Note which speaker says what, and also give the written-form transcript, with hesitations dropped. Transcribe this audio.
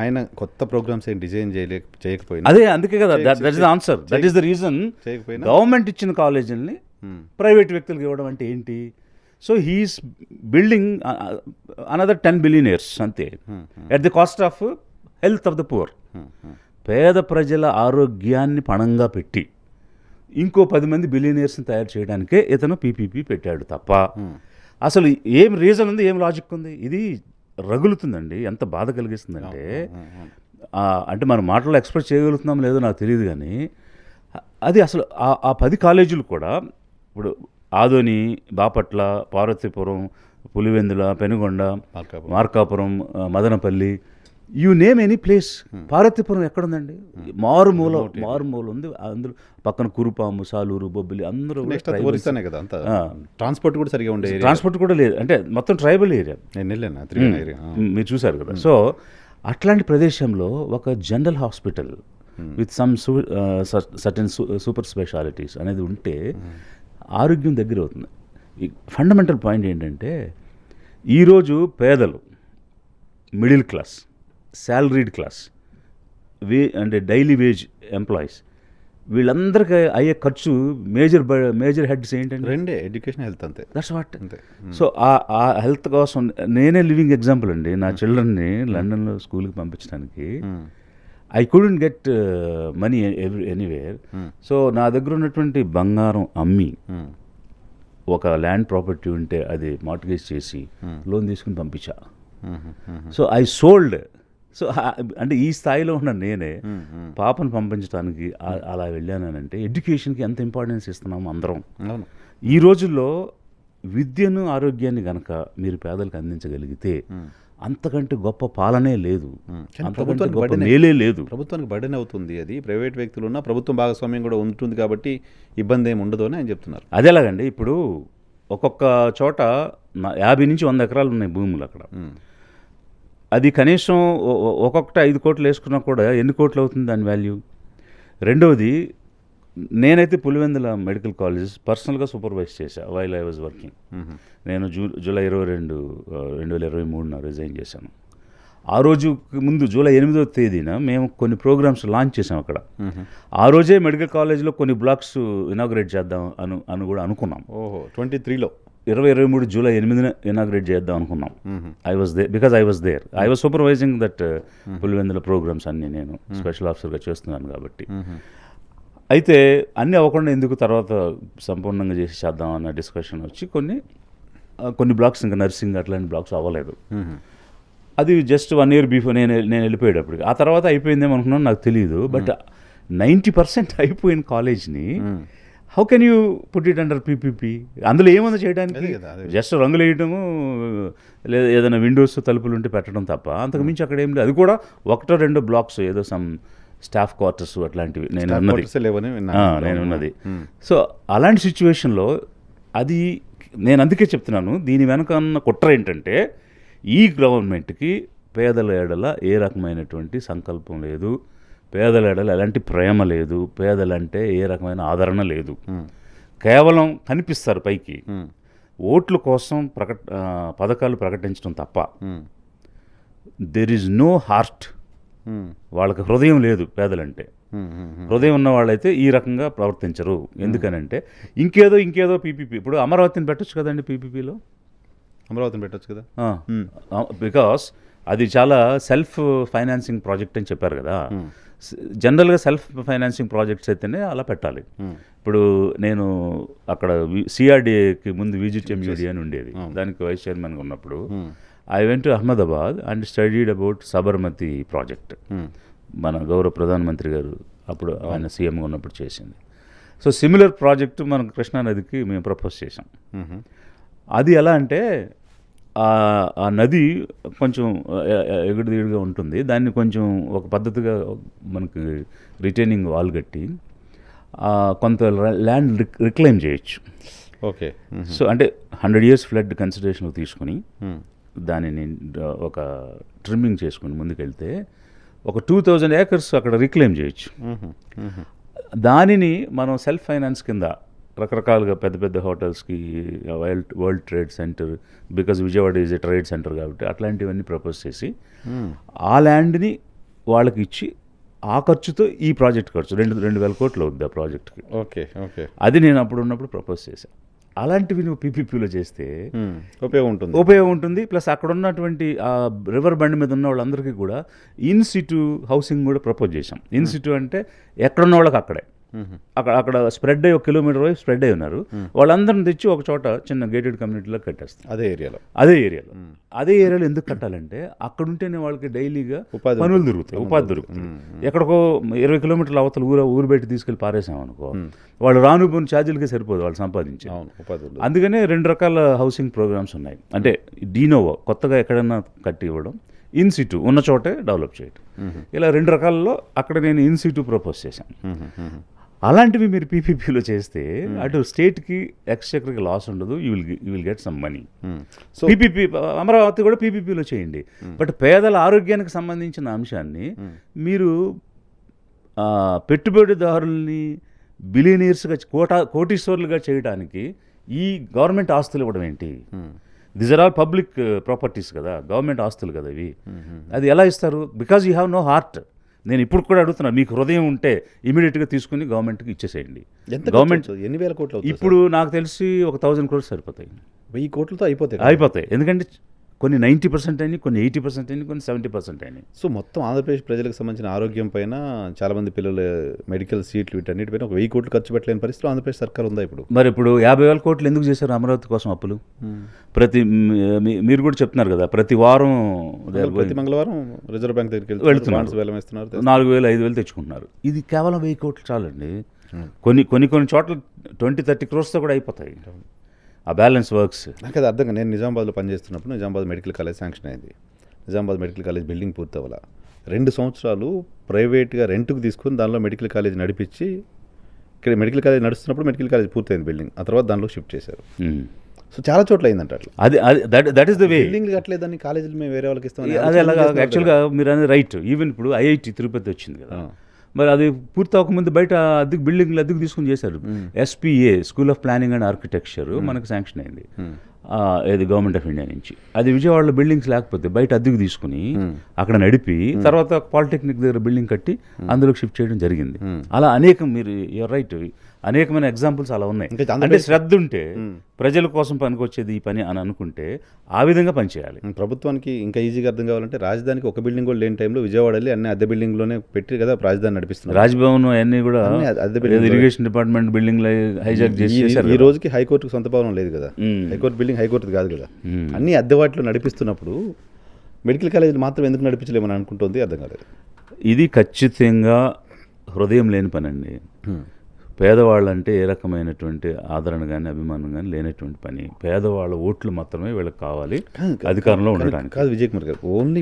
Speaker 1: ఆయన కొత్త ప్రోగ్రామ్స్ ఏం డిజైన్ చేయకపోయినా
Speaker 2: అదే అందుకే కదా that is the answer, that is the reason.
Speaker 1: చేయకపోయినా
Speaker 2: గవర్నమెంట్ ఇచ్చిన కాలేజీలని ప్రైవేట్ వ్యక్తులకు ఇవ్వడం అంటే ఏంటి? So he's building another 10 billionaires అంతే, at the cost of health of the poor. పేద ప్రజల ఆరోగ్యాన్ని పణంగా పెట్టి ఇంకో 10 మంది బిలియనీర్స్ని తయారు చేయడానికే ఇతను పీపీపీ పెట్టాడు తప్ప అసలు ఏం రీజన్ ఉంది, ఏం లాజిక్ ఉంది? ఇది రగులుతుందండి. ఎంత బాధ కలిగిస్తుందంటే, అంటే మనం మాటల్లో ఎక్స్ప్రెస్ చేయగలుగుతున్నాం లేదో నాకు తెలియదు, కానీ అది అసలు ఆ 10 కాలేజీలు కూడా ఇప్పుడు Adoni, Bapatla, Parvathipuram, Pulivendula, Penugonda, Markapuram, Madanapalle, you name any place. Parvathipuram ఎక్కడుందండి? మారుమూల ఉంది. అందులో పక్కన కురుపాము, సాలూరు, బొబ్బిలి అందరూ
Speaker 1: ట్రాన్స్పోర్ట్ కూడా సరిగా ఉండే
Speaker 2: ట్రాన్స్పోర్ట్ కూడా లేదు, అంటే మొత్తం ట్రైబల్ ఏరియా. మీరు చూసారు కదా. సో అట్లాంటి ప్రదేశంలో ఒక general hospital with some certain super specialities అనేది ఉంటే ఆరోగ్యం దగ్గర అవుతుంది. ఫండమెంటల్ పాయింట్ ఏంటంటే, ఈరోజు పేదలు, మిడిల్ క్లాస్, శాలరీడ్ క్లాస్, అంటే డైలీ వేజ్ ఎంప్లాయీస్, వీళ్ళందరికీ అయ్యే ఖర్చు మేజర్ హెడ్స్ ఏంటంటే
Speaker 1: రెండే, ఎడ్యుకేషన్, హెల్త్. అంతే,
Speaker 2: దట్స్ వాట్. సో ఆ హెల్త్ కోసం నేనే లివింగ్ ఎగ్జాంపుల్ అండి. నా చిల్డ్రన్ని లండన్లో స్కూల్కి పంపించడానికి I couldn't get money anywhere. So నా దగ్గర ఉన్నటువంటి బంగారం అమ్మి, ఒక ల్యాండ్ ప్రాపర్టీ ఉంటే అది మార్ట్గేజ్ చేసి లోన్ తీసుకుని పంపించా. So I sold. సో అంటే ఈ స్థాయిలో ఉన్న నేనే పాపను పంపించడానికి అలా వెళ్ళానంటే ఎడ్యుకేషన్కి ఎంత ఇంపార్టెన్స్ ఇస్తున్నాము అందరం. ఈ రోజుల్లో విద్యను, ఆరోగ్యాన్ని గనక మీరు పేదలకు అందించగలిగితే అంతకంటే గొప్ప పాలనే లేదు, అంతకంటే గొప్ప మేలే లేదు.
Speaker 1: ప్రభుత్వానికి బర్డెన్ అవుతుంది అది. ప్రైవేట్ వ్యక్తులు ఉన్న ప్రభుత్వం భాగస్వామ్యం కూడా ఉంటుంది కాబట్టి ఇబ్బంది ఏమి ఉండదు అని ఆయన చెప్తున్నారు.
Speaker 2: అదేలాగండి, ఇప్పుడు ఒక్కొక్క చోట 50 నుంచి 100 ఎకరాలు ఉన్నాయి భూములు అక్కడ. అది కనీసం ఒక్కొక్కటి 5 కోట్లు వేసుకున్నా కూడా ఎన్ని కోట్లు అవుతుంది దాని వాల్యూ? రెండవది, నేనైతే పులివెందుల మెడికల్ కాలేజ్ పర్సనల్గా సూపర్వైజ్ చేశా వైల్ ఐ వాజ్ వర్కింగ్. నేను జూలై 22, 2023 రిజైన్ చేశాను. ఆ రోజు ముందు జూలై 8వ తేదీన మేము కొన్ని ప్రోగ్రామ్స్ లాంచ్ చేసాం అక్కడ. ఆ రోజే మెడికల్ కాలేజ్లో కొన్ని బ్లాక్స్ ఇనాగ్రేట్ చేద్దాం అని కూడా అనుకున్నాం.
Speaker 1: 23లో
Speaker 2: 2023 జూలై 8న ఇనాగ్రేట్ చేద్దాం అనుకున్నాం. I was there, because I was there. I was supervising that Pulivendula programs అన్నీ నేను స్పెషల్ ఆఫీసర్గా చేస్తున్నాను కాబట్టి. అయితే అన్నీ అవ్వకుండా ఎందుకు తర్వాత సంపూర్ణంగా చేద్దాం అన్న డిస్కషన్ వచ్చి కొన్ని బ్లాక్స్, ఇంకా నర్సింగ్ అట్లాంటి బ్లాక్స్ అవ్వలేదు. అది జస్ట్ 1 year బిఫోర్ నేను వెళ్ళిపోయేటప్పటికి. ఆ తర్వాత అయిపోయిందేమో అనుకున్నాను, నాకు తెలియదు. బట్ 90% అయిపోయిన కాలేజ్ని how can you put it under PPP? అందులో ఏముంది చేయడానికి? జస్ట్ రంగులు వేయటము, లేదా ఏదైనా విండోస్, తలుపులు ఉంటే పెట్టడం తప్ప అంతకు మించి అక్కడ ఏం లేదు. అది కూడా 1-2 బ్లాక్స్, ఏదో సమ్ స్టాఫ్ క్వార్టర్స్ అట్లాంటివి నేను ఉన్నది. సో అలాంటి సిచ్యువేషన్లో అది నేను అందుకే చెప్తున్నాను, దీని వెనక ఉన్న కుట్ర ఏంటంటే, ఈ గవర్నమెంట్కి పేదల ఎడల ఏ రకమైనటువంటి సంకల్పం లేదు, పేదల ఎడల ఎలాంటి ప్రేమ లేదు, పేదలంటే ఏ రకమైన ఆదరణ లేదు. కేవలం కనిపిస్తారు పైకి, ఓట్ల కోసం పథకాలు ప్రకటించడం తప్ప దెర్ ఈజ్ నో హార్ట్. వాళ్ళకి హృదయం లేదు. పేదలంటే హృదయం ఉన్న వాళ్ళైతే ఈ రకంగా ప్రవర్తించరు. ఎందుకనంటే ఇంకేదో పీపీపీ. ఇప్పుడు అమరావతిని పెట్టచ్చు కదండి పీపీపీలో,
Speaker 1: అమరావతిని పెట్టచ్చు కదా.
Speaker 2: బికాస్ అది చాలా సెల్ఫ్ ఫైనాన్సింగ్ ప్రాజెక్ట్ అని చెప్పారు కదా. జనరల్గా సెల్ఫ్ ఫైనాన్సింగ్ ప్రాజెక్ట్స్ అయితేనే అలా పెట్టాలి. ఇప్పుడు నేను అక్కడ సిఆర్డిఏకి ముందు విజిట్ఎంయూడి అని ఉండేది, దానికి వైస్ చైర్మన్గా ఉన్నప్పుడు I went to Ahmedabad and studied about Sabarmati project. మన గౌరవ ప్రధానమంత్రి గారు అప్పుడు ఆయన సీఎంగా ఉన్నప్పుడు చేసింది. సో సిమిలర్ ప్రాజెక్టు మనం కృష్ణానదికి మేము ప్రపోజ్ చేసాం. అది ఎలా అంటే, ఆ నది కొంచెం ఎగుడుదిగుడుగా ఉంటుంది, దాన్ని కొంచెం ఒక పద్ధతిగా మనకి రిటైనింగ్ వాల్ కట్టి కొంత ల్యాండ్ రిక్లైమ్ చేయొచ్చు.
Speaker 1: ఓకే.
Speaker 2: సో అంటే 100 years ఫ్లడ్ కన్సిడరేషన్లో తీసుకుని దానిని ఒక ట్రిమ్మింగ్ చేసుకుని ముందుకెళ్తే ఒక 2000 acres అక్కడ రిక్లైమ్ చేయొచ్చు. దానిని మనం సెల్ఫ్ ఫైనాన్స్ కింద రకరకాలుగా పెద్ద పెద్ద హోటల్స్కి world trade center, because Vijayawada is a trade center కాబట్టి అట్లాంటివన్నీ ప్రపోజ్ చేసి ఆ ల్యాండ్ని వాళ్ళకి ఇచ్చి ఆ ఖర్చుతో ఈ ప్రాజెక్ట్ ఖర్చు 2,000 కోట్లు అవుద్ది ఆ ప్రాజెక్ట్కి.
Speaker 1: Okay okay.
Speaker 2: అది నేను అప్పుడు ఉన్నప్పుడు ప్రపోజ్ చేశాను. అలాంటివి నువ్వు పీపీపీలో చేస్తే
Speaker 1: ఉపయోగం ఉంటుంది.
Speaker 2: ప్లస్ అక్కడ ఉన్నటువంటి ఆ రివర్ బండ్ మీద ఉన్న వాళ్ళందరికీ కూడా ఇన్ సిటు హౌసింగ్ కూడా ప్రపోజ్ చేశాం. ఇన్ సిటు అంటే ఎక్కడున్న వాళ్ళకి అక్కడే, అక్కడ స్ప్రెడ్ అయ్యి 1 కిలోమీటర్ వైపు స్ప్రెడ్ అయ్యి ఉన్నారు. వాళ్ళందరిని తెచ్చి ఒక చోట చిన్న గేటెడ్ కమ్యూనిటీలో కట్టేస్తాం. అదే ఏరియాలో ఎందుకు కట్టాలంటే అక్కడ ఉంటేనే వాళ్ళకి డైలీగా పనులు దొరుకుతాయి, ఉపాధి దొరుకుతుంది. ఎక్కడికో 20 కిలోమీటర్ల అవతల ఊరు బయట తీసుకెళ్ళి పారేసాం అనుకో, వాళ్ళు రాను పోని ఛార్జీలకే సరిపోదు వాళ్ళు సంపాదించి. అందుకనే 2 రకాల హౌసింగ్ ప్రోగ్రామ్స్ ఉన్నాయి. అంటే డీనోవో కొత్తగా ఎక్కడైనా కట్టి ఇవ్వడం, ఇన్ సిటు ఉన్న చోటే డెవలప్ చేయడం. ఇలా 2 రకాలలో అక్కడ నేను ఇన్ సిటు ప్రపోజ్ చేశాను. అలాంటివి మీరు పీపీపీలో చేస్తే అటు స్టేట్కి ఎక్స్చెక్కర్కి లాస్ ఉండదు, you will get some money. So PPP Amaravati కూడా పీపీపీలో చేయండి. బట్ పేదల ఆరోగ్యానికి సంబంధించిన అంశాన్ని మీరు పెట్టుబడిదారుల్ని బిలియనీర్స్గా కోటీశ్వర్లుగా చేయడానికి ఈ గవర్నమెంట్ ఆస్తులు ఇవ్వడం ఏంటి? These are all public properties కదా, గవర్నమెంట్ ఆస్తులు కదా ఇవి. అది ఎలా ఇస్తారు? Because you have no heart. నేను ఇప్పుడు కూడా అడుగుతున్నా, మీకు హృదయం ఉంటే ఇమీడియట్గా తీసుకుని గవర్నమెంట్కి ఇచ్చేసేయండి.
Speaker 1: గవర్నమెంట్ ఎన్ని వేల కోట్లు?
Speaker 2: ఇప్పుడు నాకు తెలిసి 1,000 crores సరిపోతాయి.
Speaker 1: 1000 కోట్లతో అయిపోతాయి.
Speaker 2: ఎందుకంటే కొన్ని 90% అయినాయి, కొన్ని 80% అయినాయి, కొన్ని 70% అయినాయి.
Speaker 1: సో మొత్తం ఆంధ్రప్రదేశ్ ప్రజలకు సంబంధించిన ఆరోగ్యం పైన, చాలామంది పిల్లల మెడికల్ సీట్లు వీటన్నిటిపైన 1000 కోట్లు ఖర్చు పెట్టలేని పరిస్థితిలో ఆంధ్రప్రదేశ్ సర్కార్ ఉందా ఇప్పుడు?
Speaker 2: మరి ఇప్పుడు 50,000 కోట్లు ఎందుకు చేశారు అమరావతి కోసం అప్పులు? మీరు కూడా చెప్తున్నారు కదా, ప్రతి వారం
Speaker 1: ప్రతి మంగళవారం రిజర్వ్ బ్యాంక్ దగ్గరికి
Speaker 2: వెళ్తున్నారు, 4,000 5,000 తెచ్చుకుంటున్నారు. ఇది కేవలం 1000 కోట్లు చాలండి. కొన్ని చోట్ల 20-30 crores కూడా అయిపోతాయి ఆ బ్యాలెన్స్ వర్క్స్.
Speaker 1: నాకు అది అర్థంగా. నేను నిజామాబాద్లో పనిచేస్తున్నప్పుడు నిజామాబాద్ మెడికల్ కాలేజ్ శాంక్షన్ అయింది. నిజామాబాద్ మెడికల్ కాలేజ్ బిల్డింగ్ పూర్తి అవ్వాల. 2 సంవత్సరాలు ప్రైవేట్గా రెంట్కి తీసుకుని దానిలో మెడికల్ కాలేజ్ నడిపించి, ఇక్కడ మెడికల్ కాలేజ్ నడుస్తున్నప్పుడు మెడికల్ కాలేజ్ పూర్తయింది బిల్డింగ్. ఆ తర్వాత దానిలో షిఫ్ట్ చేశారు. సో చాలా చోట్ల అయిందంట అట్లా.
Speaker 2: That is the way.
Speaker 1: Building కట్టలేదని కాలేజీలు మేము వేరే వాళ్ళకి ఇస్తాం.
Speaker 2: అది అలాగా యాక్చువల్గా మీరు అనేది రైట్. ఈవెన్ ఇప్పుడు ఐఐటి తిరుపతి వచ్చింది కదా, మరి అది పూర్తి అవ్వకముందు బయట బిల్డింగ్లు అద్దెకు తీసుకుని చేశారు. SPA school of planning and architecture మనకు శాంక్షన్ అయింది, ఇది గవర్నమెంట్ ఆఫ్ ఇండియా నుంచి. అది విజయవాడలో బిల్డింగ్స్ లేకపోతే బయట అద్దెకు తీసుకుని అక్కడ నడిపి తర్వాత పాలిటెక్నిక్ దగ్గర బిల్డింగ్ కట్టి అందులోకి షిఫ్ట్ చేయడం జరిగింది. అలా అనేకం, మీరు యూర్ రైట్, అనేకమైన ఎగ్జాంపుల్స్ అలా ఉన్నాయి. అంటే శ్రద్ధ ఉంటే ప్రజల కోసం పనికొచ్చేది ఈ పని అని అనుకుంటే ఆ విధంగా పనిచేయాలి.
Speaker 1: ప్రభుత్వానికి ఇంకా ఈజీగా అర్థం కావాలంటే, రాజధానికి ఒక బిల్డింగ్ కూడా లేని టైంలో విజయవాడ వెళ్ళి అన్ని అద్దె బిల్డింగ్లోనే పెట్టి కదా రాజధాని నడిపిస్తున్నారు.
Speaker 2: రాజ్భవన్ అన్నీ కూడా ఇరిగేషన్ డిపార్ట్మెంట్ బిల్డింగ్ హైజాక్ చేసి
Speaker 1: ఈ రోజుకి హైకోర్టుకు సొంత భవనం లేదు కదా, హైకోర్టు బిల్డింగ్ హైకోర్టు కాదు కదా, అన్ని అద్దె వాటిలో నడిపిస్తున్నప్పుడు మెడికల్ కాలేజీలు మాత్రం ఎందుకు నడిపించలేమని అనుకుంటుంది, అర్థం కాలేదు.
Speaker 2: ఇది ఖచ్చితంగా హృదయం లేని పని అండి. పేదవాళ్ళంటే ఏ రకమైనటువంటి ఆదరణ కానీ అభిమానం కానీ లేనటువంటి పని. పేదవాళ్ళ ఓట్లు మాత్రమే వీళ్ళకి కావాలి అధికారంలో ఉండడానికి.
Speaker 1: కాదు విజయ్ కుమార్ గారు, ఓన్లీ